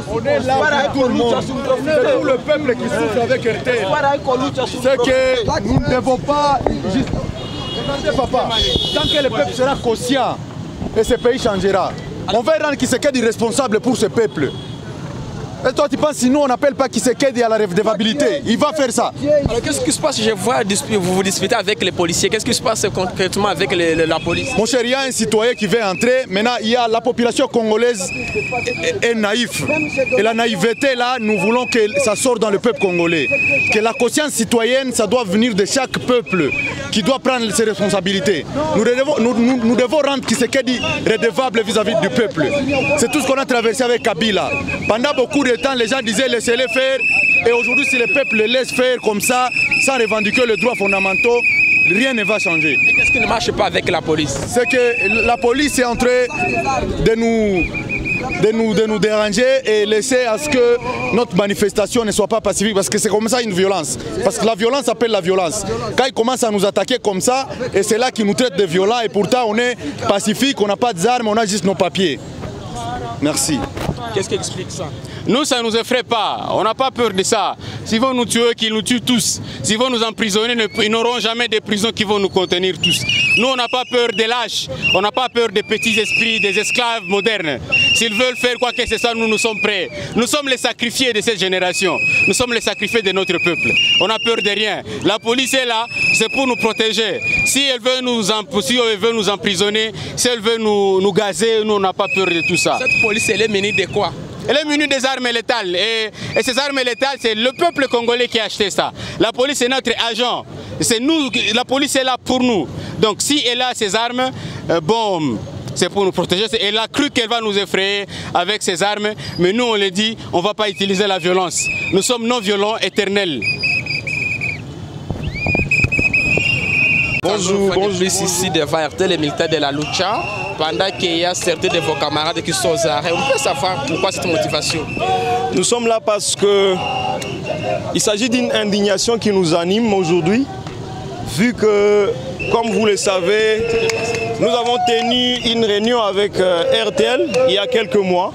On est là pour tout le monde. C'est tout le peuple qui souffre avec RTL. C'est que nous ne devons pas juste... Regardez papa, tant que le peuple sera conscient et ce pays changera, on va rendre Tshisekedi responsable pour ce peuple. Et toi tu penses sinon on n'appelle pas Tshisekedi à la redevabilité? Il va faire ça. Alors qu'est-ce qui se passe? Je vois vous vous disputez avec les policiers. Qu'est-ce qui se passe concrètement avec la police? Mon cher, il y a un citoyen qui veut entrer. Maintenant, il y a la population congolaise est naïve. Et la naïveté là, nous voulons que ça sorte dans le peuple congolais. Que la conscience citoyenne, ça doit venir de chaque peuple qui doit prendre ses responsabilités. Nous devons rendre Tshisekedi redevable vis-à-vis du peuple. C'est tout ce qu'on a traversé avec Kabila. Pendant beaucoup de temps, les gens disaient laissez-les faire. Et aujourd'hui, si le peuple les laisse faire comme ça, sans revendiquer les droits fondamentaux, rien ne va changer. Et qu'est-ce qui ne marche pas avec la police? C'est que la police est en train de nous déranger et laisser à ce que notre manifestation ne soit pas pacifique, parce que c'est comme ça une violence. Parce que la violence appelle la violence. Quand ils commencent à nous attaquer comme ça, et c'est là qu'ils nous traitent de violents, et pourtant on est pacifique, on n'a pas d'armes, on a juste nos papiers. Merci. Qu'est-ce qui explique ça? Nous, ça ne nous effraie pas. On n'a pas peur de ça. S'ils vont nous tuer, qu'ils nous tuent tous. S'ils vont nous emprisonner, ils n'auront jamais des prisons qui vont nous contenir tous. Nous, on n'a pas peur des lâches. On n'a pas peur des petits esprits, des esclaves modernes. S'ils veulent faire quoi que ce soit, nous sommes prêts. nous sommes les sacrifiés de cette génération. Nous sommes les sacrifiés de notre peuple. On n'a peur de rien. La police est là, c'est pour nous protéger. Si elle veut nous emprisonner, si elle veut nous gazer, nous, on n'a pas peur de tout ça. Cette police, elle est munie de quoi? Elle est munie des armes létales. Et ces armes létales, c'est le peuple congolais qui a acheté ça. La police est notre agent. C'est nous, la police est là pour nous. Donc si elle a ces armes, bon, c'est pour nous protéger. Elle a cru qu'elle va nous effrayer avec ces armes. Mais nous, on le dit, on ne va pas utiliser la violence. Nous sommes non-violents, éternels. Bonjour, bonjour. Ici devant RTL, les militaires de la Lucha, pendant qu'il y a certains de vos camarades qui sont aux arrêts. On peut savoir pourquoi cette motivation? Nous sommes là parce que il s'agit d'une indignation qui nous anime aujourd'hui, vu que, comme vous le savez, nous avons tenu une réunion avec RTL il y a quelques mois.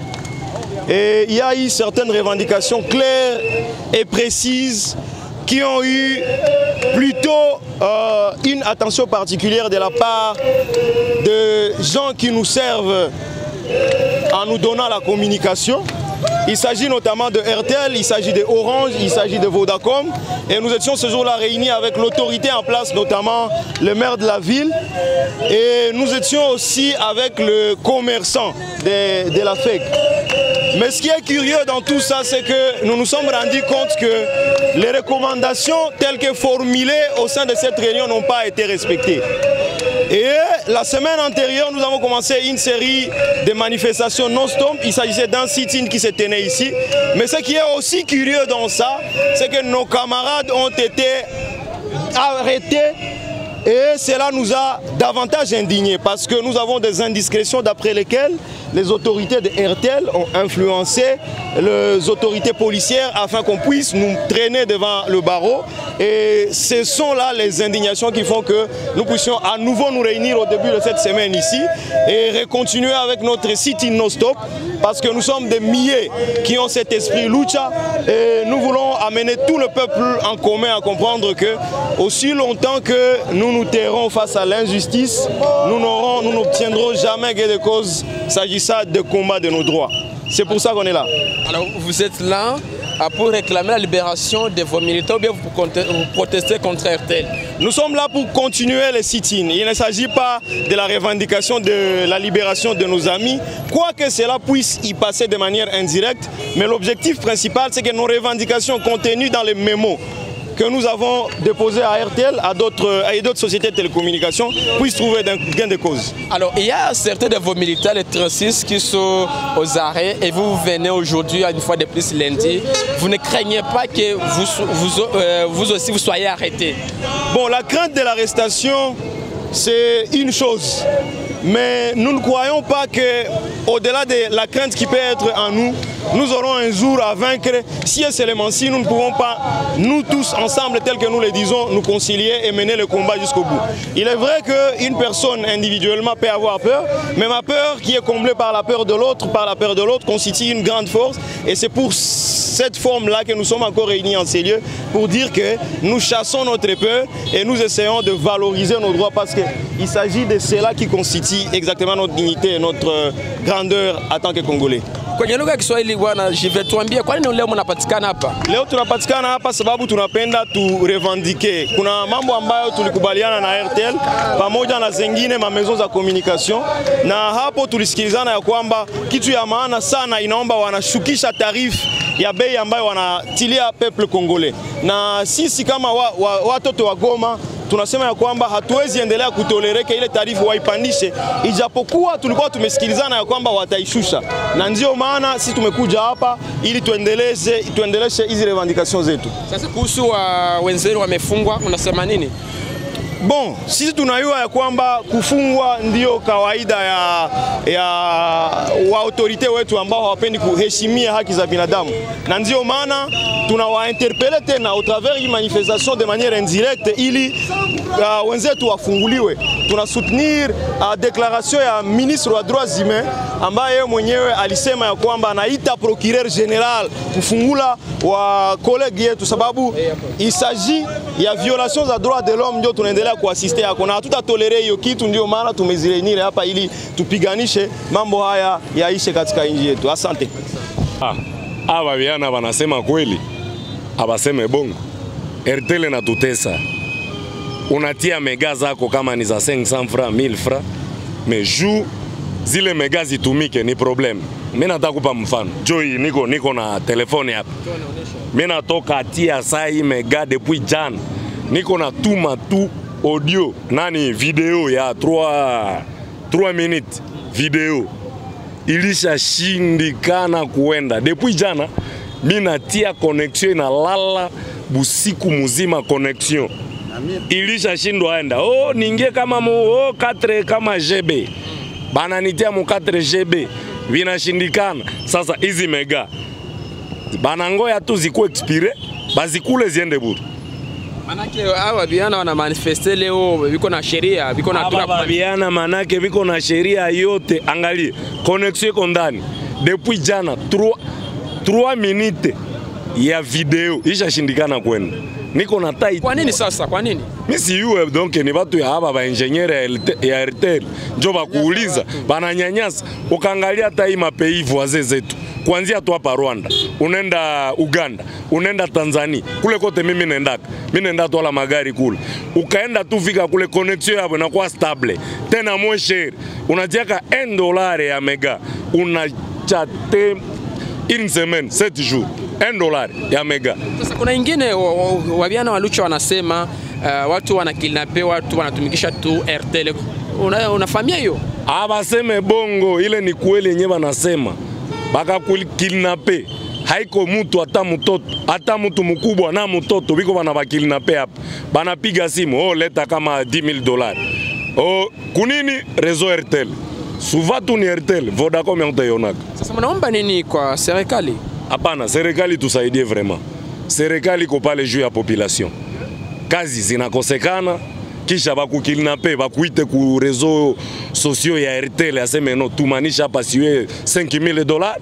Et il y a eu certaines revendications claires et précises qui ont eu plutôt une attention particulière de la part de gens qui nous servent en nous donnant la communication. Il s'agit notamment de RTL, il s'agit de Orange, il s'agit de Vodacom. Et nous étions ce jour-là réunis avec l'autorité en place, notamment le maire de la ville. Et nous étions aussi avec le commerçant de la FEC. Mais ce qui est curieux dans tout ça, c'est que nous nous sommes rendus compte que les recommandations telles que formulées au sein de cette réunion n'ont pas été respectées. Et la semaine antérieure, nous avons commencé une série de manifestations non-stop. Il s'agissait d'un sit-in qui se tenait ici. Mais ce qui est aussi curieux dans ça, c'est que nos camarades ont été arrêtés. Et cela nous a davantage indignés parce que nous avons des indiscrétions d'après lesquelles les autorités de RTL ont influencé les autorités policières afin qu'on puisse nous traîner devant le barreau. Et ce sont là les indignations qui font que nous puissions à nouveau nous réunir au début de cette semaine ici et recontinuer avec notre sit-in non-stop parce que nous sommes des milliers qui ont cet esprit lucha et nous voulons amener tout le peuple en commun à comprendre que aussi longtemps que nous nous tairons face à l'injustice, nous n'obtiendrons jamais gain de cause s'agissant de combat de nos droits. C'est pour ça qu'on est là. Alors vous êtes là pour réclamer la libération de vos militants ou bien vous protestez contre RTL? Nous sommes là pour continuer les sit-ins. Il ne s'agit pas de la revendication de la libération de nos amis, quoique cela puisse y passer de manière indirecte, mais l'objectif principal c'est que nos revendications contenues dans les mémos que nous avons déposé à RTL, à d'autres sociétés de télécommunications, puissent trouver gain de cause. Alors, il y a certains de vos militaires, les 36, qui sont aux arrêts et vous venez aujourd'hui, une fois de plus lundi. Vous ne craignez pas que vous aussi vous soyez arrêtés? Bon, la crainte de l'arrestation, c'est une chose. Mais nous ne croyons pas qu'au-delà de la crainte qui peut être en nous, nous aurons un jour à vaincre si et seulement si nous ne pouvons pas, nous tous ensemble, tels que nous le disons, nous concilier et mener le combat jusqu'au bout. Il est vrai qu'une personne individuellement peut avoir peur, mais ma peur qui est comblée par la peur de l'autre, constitue une grande force. Et c'est pour cette forme-là que nous sommes encore réunis en ces lieux, pour dire que nous chassons notre peur et nous essayons de valoriser nos droits, parce qu'il s'agit de cela qui constitue exactement notre dignité et notre grandeur en tant que Congolais. Kwenye lugha ya Kiswahili bwana Jive, tuambie kwa nini leo mnapatikana hapa? Leo tunapatikana hapa sababu tunapenda turevendike. Kuna mambo ambayo tulikubaliana na RTL pamoja na zingine mamezo za communication, na hapo tulisikilizana ya kwamba kitu ya maana sana inaomba wanashukisha tarifu ya bei ambayo wanatilia peuple congolais. Na sisi kama watoto wa Goma tunasema ya kwamba hatuwezi endelea kutolereka ile tarifu waipandishe, ijapokuwa tulikuwa tumesikilizana ya kwamba wataishusha, na ndio maana sisi tumekuja hapa ili tuendeleshe hizi revendications zetu. Sasa kuhusu wenzenu wamefungwa, unasema nini? Bon, sisi tunajua ya kwamba kufungwa ndio kawaida ya autorite wetu ambao hawapendi kuheshimia haki za binadamu, na ndio maana tunawainterpele tena au travers hii manifestation de manière indirecte ili wenzetu wafunguliwe. Tunasoutenir declaration ya ministre wa droits humains ambaye mwenyewe alisema ya kwamba anaita procureur general kufungula wa collègue yetu, sababu isaji ya violation za droits de l'homme ndio tunaendelea kuasiste yako, na hatutatolere hiyo kitu. Ndio maana tumezireunir hapa ili tupiganishe mambo haya yaishe katika nchi yetu. Asante. Aba vijana wanasema kweli, abaseme bongo. RTL na tutesa. Unatia mega zako kama ni za 500 francs, 1000 francs, mais jour zile mega zitumike ni problem. Mimi nataka kupa mfano. Joy niko na telefone hapa. Mimi natoka atia sai mega depuis jana. Niko na tuma tu audio video ya 3 minutes video. Ilisha shindikana kuenda. Depuis jana mimi natia connection na lala busiku muzima connection. Ilisha shindwa enda. Oh ninge kama 4 kama GB. Bana nitia mu 4 GB. Vinashindikana. Sasa hizi mega bana ngoya tu ziku expire, bazikule ziende bure. Manake hawa vijana wana manifeste leo biko na sheria, biko na hawa vijana manake biko na sheria yote. Angalia connexion iko ndani. Depuis jana 3 minutes ya video isha shindikana kwenda. Niko na tai. Kwa nini sasa? Kwa nini? Mimi si yue donc ni watu ya hapa ba engineer ya RTL njo bakuuliza bananyanyasa. Ukaangalia tai mapei voisins zetu. Kuanzia tu hapa Rwanda, unaenda Uganda, unaenda Tanzania, kule kote mimi naendaka. Mimi naenda tu ala magari kule. Ukaenda tu fika kule connection yabo inakuwa stable. Tena moins cher. Unajiaka $1 ya mega. Unachate une semaine, 7 jours. $1 ya mega. Sasa kuna ingine wabiana wa Lucha wanasema watu wanakilnape, watu wanatumikisha tu RTL. Unafahamia hiyo? Abaseme bongo, ile ni kweli yenyewe wanasema. Baka kidnape haiko mtu hata mtu mkubwa na mtoto biko bana bakilnape hapa. Banapiga simu, leta kama $10,000. Kunini réseau RTL. Souvent tu ni RTL, Vodacom yonaka. Sasa mnaomba nini kwa serikali? Hapana, serikali tusaidie vraiment. Serikali iko pale juu ya population. Kazi zinakosekana, kisha bakukilnape, bakuite ku réseau sociaux ya RTL aseme no tumanisha hapa siwe $5,000,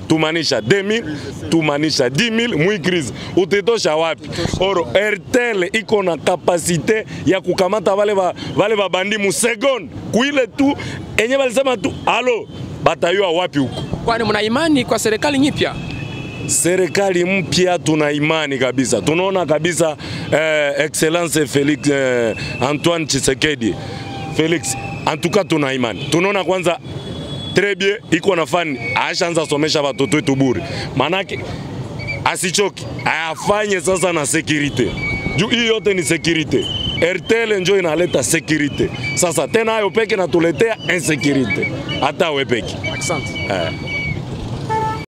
tumanisha 2,000, tumanisha 10,000, mwi crise. Utetosha wapi? Oro RTL iko na kapasite ya kukamata wale babandi mu second. Kuile tu enye balisema tu alo batayua wapi huko. Kwani mna imani kwa serikali nyipya? Serikali mpya tuna imani kabisa. Tunaona kabisa Excellence Felix Antoine Tshisekedi. Felix, en tout cas tuna imani. Tunaona kwanza très bien iko na fani ashaanza somesha watoto wetu bure. Manake asichoki, afanye sasa na security. Juu hii yote ni security. RTL njo inaleta security. Sasa tena hayo peke na tuletea insecurity. Hata we peke. Asante.